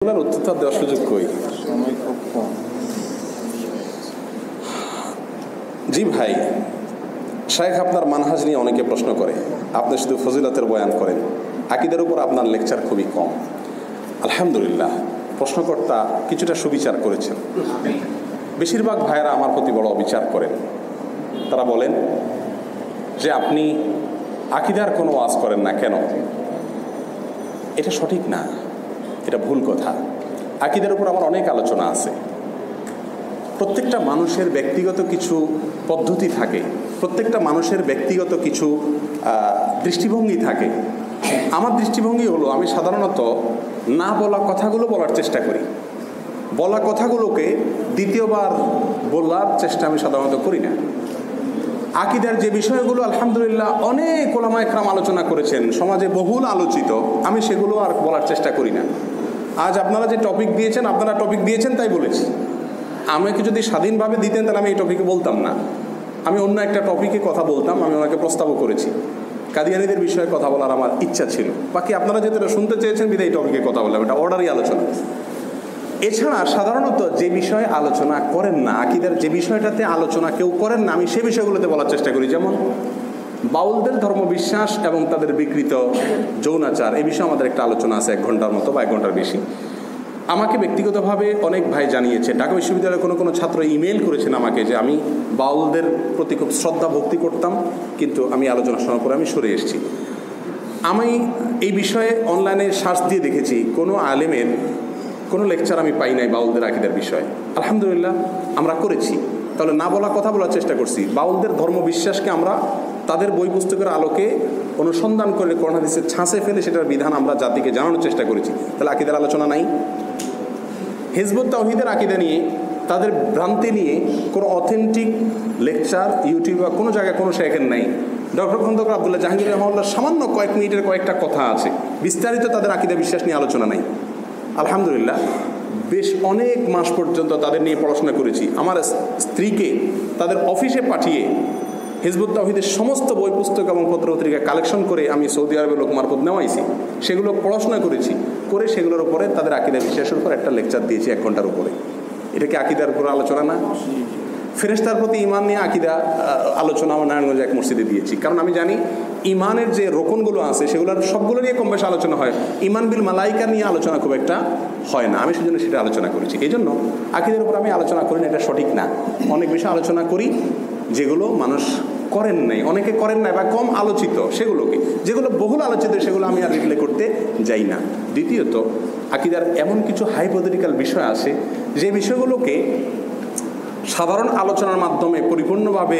উত্তর দেওয়ার সুযোগ কই? জি ভাই, শাইখ আপনার মানহাজ নিয়ে অনেকে প্রশ্ন করে, আপনি শুধু ফজিলতের বয়ান করেন, আকীদার উপর আপনার লেকচার খুবই কম। আলহামদুলিল্লাহ, প্রশ্নকর্তা কিছুটা সুবিচার করেছেন। বেশিরভাগ ভাইয়েরা আমার প্রতি বড় অবিচার করেন। তারা বলেন যে আপনি আকীদার কোনো ওয়াজ করেন না কেন? এটা সঠিক না, এটা ভুল কথা। আকীদার উপর আমার অনেক আলোচনা আছে। প্রত্যেকটা মানুষের ব্যক্তিগত কিছু পদ্ধতি থাকে, প্রত্যেকটা মানুষের ব্যক্তিগত কিছু দৃষ্টিভঙ্গি থাকে। আমার দৃষ্টিভঙ্গি হলো, আমি সাধারণত না বলা কথাগুলো বলার চেষ্টা করি। বলা কথাগুলোকে দ্বিতীয়বার বলার চেষ্টা আমি সাধারণত করি না। আকীদার যে বিষয়গুলো আলহামদুলিল্লাহ অনেক ওলামা একরাম আলোচনা করেছেন, সমাজে বহুল আলোচিত, আমি সেগুলো আর বলার চেষ্টা করি না। আজ আপনারা যে টপিক দিয়েছেন তাই বলেছি। আমাকে যদি স্বাধীনভাবে দিতেন তাহলে আমি এই টপিকে বলতাম না, আমি অন্য একটা টপিকে কথা বলতাম। আমি ওনাকে প্রস্তাবও করেছি, কাদিয়ানীদের বিষয়ে কথা বলার আমার ইচ্ছা ছিল। বাকি আপনারা যেটা শুনতে চেয়েছেন বিধায় এই টপিকে কথা বললাম, এটা অর্ডারই আলোচনা। এছাড়া সাধারণত যে বিষয়ে আলোচনা করেন না, আকীদার যে বিষয়টাতে আলোচনা কেউ করেন না, আমি সে বিষয়গুলোতে বলার চেষ্টা করি। যেমন বাউলদের ধর্মবিশ্বাস এবং তাদের বিকৃত যৌনাচার, এই বিষয়ে আমাদের একটা আলোচনা আছে 1 ঘন্টার মতো বা 1 ঘন্টার বেশি। আমাকে ব্যক্তিগতভাবে অনেক ভাই জানিয়েছে, ঢাকা বিশ্ববিদ্যালয়ের কোনো ছাত্র ইমেল করেছেন আমাকে যে আমি বাউলদের প্রতি খুব শ্রদ্ধা ভক্তি করতাম, কিন্তু আমি আলোচনা শোনার পরে আমি সরে এসেছি। আমি এই বিষয়ে অনলাইনে সার্চ দিয়ে দেখেছি, কোনো আলেমের কোনো লেকচার আমি পাই নাই বাউলদের আকীদার বিষয়ে। আলহামদুলিল্লাহ আমরা করেছি, তাহলে না বলা কথা বলার চেষ্টা করছি। বাউলদের ধর্মবিশ্বাসকে আমরা তাদের বই পুস্তকের আলোকে অনুসন্ধান করে কোরআন হাদিসের ছাঁচে ফেলে সেটার বিধান আমরা জাতিকে জানানোর চেষ্টা করেছি। তাহলে আকীদার আলোচনা নাই? হিজবুত তাওহীদের আকীদা নিয়ে, তাদের ভ্রান্তি নিয়ে কোনো অথেন্টিক লেকচার ইউটিউব বা কোনো জায়গায় কোনো শেখের নাই। ডক্টর খন্দকার আব্দুল্লাহ জাহাঙ্গীর রহমাতুল্লাহ সামান্য কয়েক মিনিটের কয়েকটা কথা আছে, বিস্তারিত তাদের আকীদা বিশ্বাস নিয়ে আলোচনা নাই। আলহামদুলিল্লাহ বেশ অনেক মাস পর্যন্ত তাদের নিয়ে পড়াশোনা করেছি। আমার স্ত্রীকে তাদের অফিসে পাঠিয়ে হিজবুত তাওহীদের সমস্ত বই পুস্তক এবং পত্রপত্রিকা কালেকশন করে আমি সৌদি আরবের লোক মারফত নেওয়াইছি, সেগুলো পড়াশোনা করেছি, করে সেগুলোর উপরে তাদের আকীদা বিশ্বাসের উপর একটা লেকচার দিয়েছি 1 ঘন্টার উপরে। এটা কি আকীদার উপর আলোচনা না? ফেরেশতার প্রতি ঈমান নিয়ে আকীদা আলোচনা আমার নারায়ণগঞ্জে এক মসজিদে দিয়েছি, কারণ আমি জানি ঈমানের যে রোকনগুলো আছে সেগুলোর সবগুলো নিয়ে কম বেশি আলোচনা হয়, ঈমান বিল মালাইকা নিয়ে আলোচনা খুব একটা হয় না। আমি সেজন্য সেটা আলোচনা করেছি। এই জন্য আকীদার উপর আমি আলোচনা করি না, এটা সঠিক না। অনেক বেশি আলোচনা করি যেগুলো মানুষ করেন নাই, অনেকে করেন নাই বা কম আলোচিত সেগুলোকে, যেগুলো বহুল আলোচিত সেগুলো আমি আর রিপ্লে করতে যাই না। দ্বিতীয়ত, আকীদার এমন কিছু হাইপোথেটিক্যাল বিষয় আছে যে বিষয়গুলোকে সাধারণ আলোচনার মাধ্যমে পরিপূর্ণভাবে